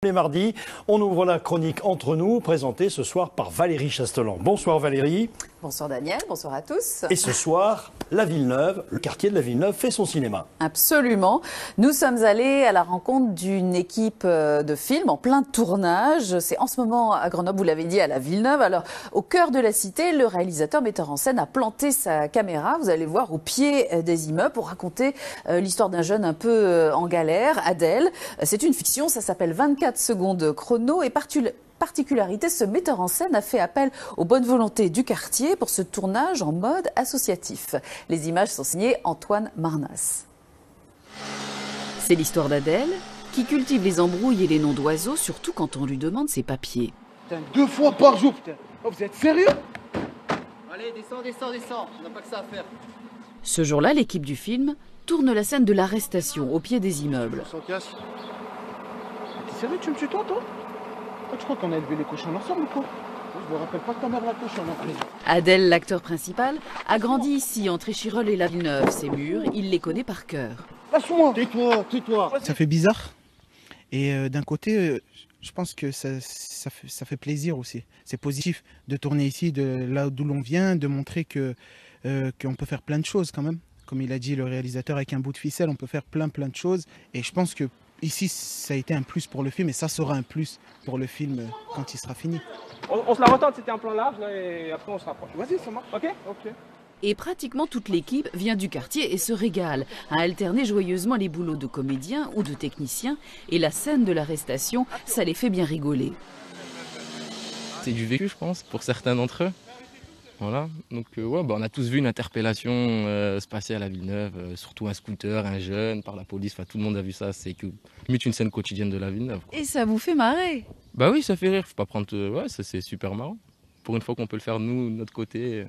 Les mardis, on ouvre la chronique Entre nous, présentée ce soir par Valérie Chastelan. Bonsoir Valérie. Bonsoir Daniel, bonsoir à tous. Et ce soir, la Villeneuve, le quartier de la Villeneuve fait son cinéma. Absolument. Nous sommes allés à la rencontre d'une équipe de films en plein tournage. C'est en ce moment à Grenoble, vous l'avez dit, à la Villeneuve. Alors, au cœur de la cité, le réalisateur metteur en scène a planté sa caméra, vous allez voir, au pied des immeubles pour raconter l'histoire d'un jeune un peu en galère, Adèle. C'est une fiction, ça s'appelle 24 secondes chrono et particularité, ce metteur en scène a fait appel aux bonnes volontés du quartier pour ce tournage en mode associatif. Les images sont signées Antoine Marnas. C'est l'histoire d'Adèle, qui cultive les embrouilles et les noms d'oiseaux, surtout quand on lui demande ses papiers. Putain, 2 fois par jour, putain. Oh, vous êtes sérieux? Allez, descends, on n'a pas que ça à faire. Ce jour-là, l'équipe du film tourne la scène de l'arrestation au pied des immeubles. On s'en casse. T'es sérieux, tu me tues toi? Tu crois qu'on a élevé les cochons ensemble ou quoi? Je me rappelle pas que ta mère la cochon. Allez. Adèle, l'acteur principal, a grandi ici entre Échirolles et la Villeneuve. Ces murs, il les connaît par cœur. Lâche-moi. Tais-toi. Ça fait bizarre. Et d'un côté, je pense que ça fait plaisir aussi. C'est positif de tourner ici, de là d'où l'on vient, de montrer qu'on peut faire plein de choses quand même. Comme il a dit le réalisateur, avec un bout de ficelle, on peut faire plein de choses. Et je pense que ici, ça a été un plus pour le film et ça sera un plus pour le film quand il sera fini. On se la retente, c'était un plan large là, et après on se rapproche. Vas-y, ça marche. Ok. Et pratiquement toute l'équipe vient du quartier et se régale à alterner joyeusement les boulots de comédiens ou de techniciens. Et la scène de l'arrestation, ça les fait bien rigoler. C'est du vécu, je pense, pour certains d'entre eux. Voilà, donc on a tous vu une interpellation se passer à la Villeneuve, surtout un scooter, un jeune, par la police, tout le monde a vu ça, c'est limite une scène quotidienne de la Villeneuve. Et ça vous fait marrer? Bah oui, ça fait rire, faut pas prendre... ça c'est super marrant. Pour une fois qu'on peut le faire nous, de notre côté.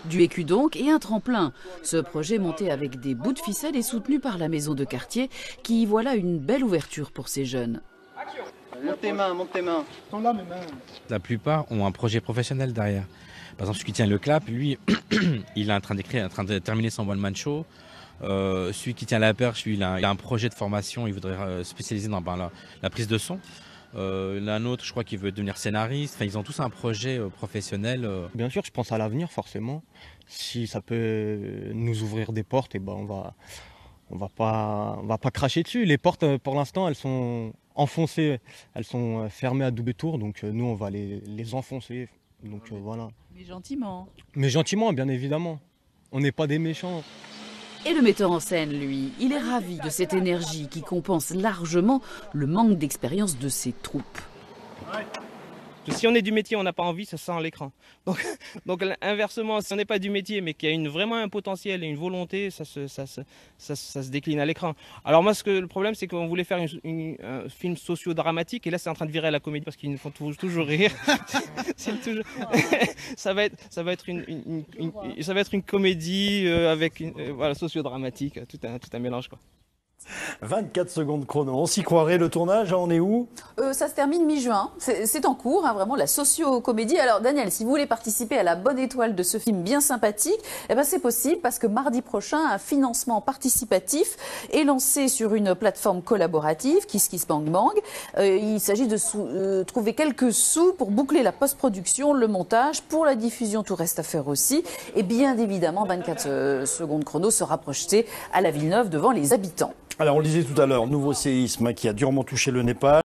Du vécu donc et un tremplin. Ce projet monté avec des bouts de ficelle est soutenu par la maison de quartier qui y voit là une belle ouverture pour ces jeunes. Monte tes mains. Sont là, mes mains. La plupart ont un projet professionnel derrière. Par exemple, celui qui tient le clap, lui, il est en train de terminer son one-man show. Celui qui tient la perche, lui, il a un projet de formation, il voudrait spécialiser dans la prise de son. L'un autre, je crois qu'il veut devenir scénariste. Enfin, ils ont tous un projet professionnel. Bien sûr, je pense à l'avenir, forcément. Si ça peut nous ouvrir des portes, on va pas cracher dessus. Les portes, pour l'instant, elles sont enfoncées, elles sont fermées à double tour, donc nous, on va les enfoncer. Donc voilà. Mais gentiment. Mais gentiment, bien évidemment. On n'est pas des méchants. Et le metteur en scène, lui, il est ravi de cette énergie qui compense largement le manque d'expérience de ses troupes. Si on est du métier, on n'a pas envie, ça se sent à l'écran. Donc inversement, si on n'est pas du métier, mais qu'il y a vraiment un potentiel et une volonté, ça se décline à l'écran. Alors moi, le problème, c'est qu'on voulait faire un film socio-dramatique, et là, c'est en train de virer à la comédie parce qu'ils nous font toujours rire. Ça va être une comédie avec socio-dramatique, tout un mélange, quoi. 24 secondes chrono. On s'y croirait, le tournage, on est où? Ça se termine mi-juin. C'est en cours, vraiment, la socio-comédie. Alors, Daniel, si vous voulez participer à la bonne étoile de ce film bien sympathique, c'est possible parce que mardi prochain, un financement participatif est lancé sur une plateforme collaborative, KissKissBankBank. Il s'agit de trouver quelques sous pour boucler la post-production, le montage, pour la diffusion, tout reste à faire aussi. Et bien évidemment, 24 secondes chrono sera projeté à la Villeneuve devant les habitants. Alors, on le disait tout à l'heure, nouveau séisme qui a durement touché le Népal.